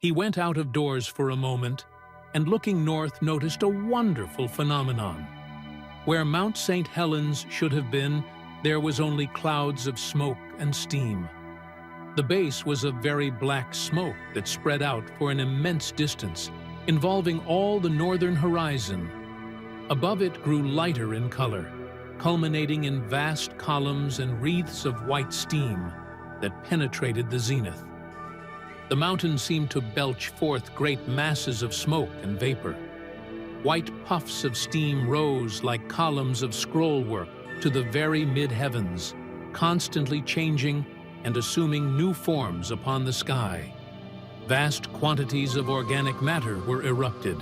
He went out of doors for a moment and looking north noticed a wonderful phenomenon. Where Mount St. Helens should have been, there was only clouds of smoke and steam. The base was of very black smoke that spread out for an immense distance, involving all the northern horizon. Above it grew lighter in color, culminating in vast columns and wreaths of white steam that penetrated the zenith. The mountain seemed to belch forth great masses of smoke and vapor. White puffs of steam rose like columns of scrollwork to the very mid-heavens, constantly changing and assuming new forms upon the sky. Vast quantities of organic matter were erupted.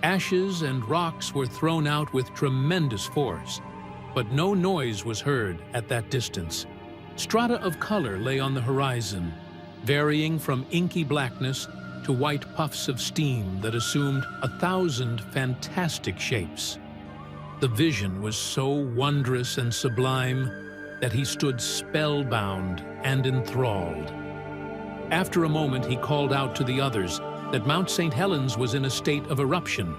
Ashes and rocks were thrown out with tremendous force, but no noise was heard at that distance. Strata of color lay on the horizon, varying from inky blackness to white puffs of steam that assumed 1,000 fantastic shapes. The vision was so wondrous and sublime that he stood spellbound and enthralled. After a moment, he called out to the others that Mount St. Helens was in a state of eruption,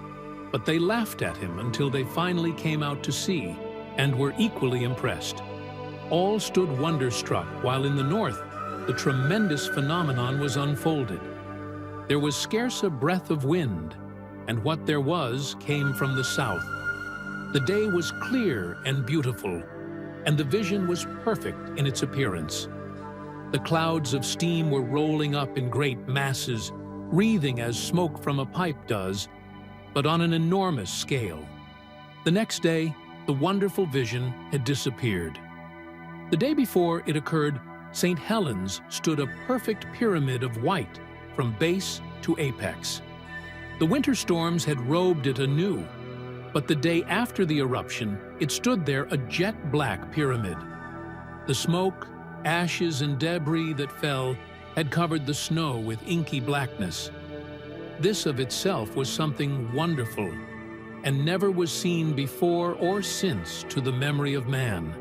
but they laughed at him until they finally came out to see and were equally impressed. All stood wonderstruck while in the north, the tremendous phenomenon was unfolded. There was scarce a breath of wind, and what there was came from the south. The day was clear and beautiful, and the vision was perfect in its appearance. The clouds of steam were rolling up in great masses, wreathing as smoke from a pipe does, but on an enormous scale. The next day, the wonderful vision had disappeared. The day before it occurred, St. Helens stood a perfect pyramid of white from base to apex. The winter storms had robed it anew, but the day after the eruption, it stood there a jet-black pyramid. The smoke, ashes, and debris that fell had covered the snow with inky blackness. This of itself was something wonderful, and never was seen before or since to the memory of man.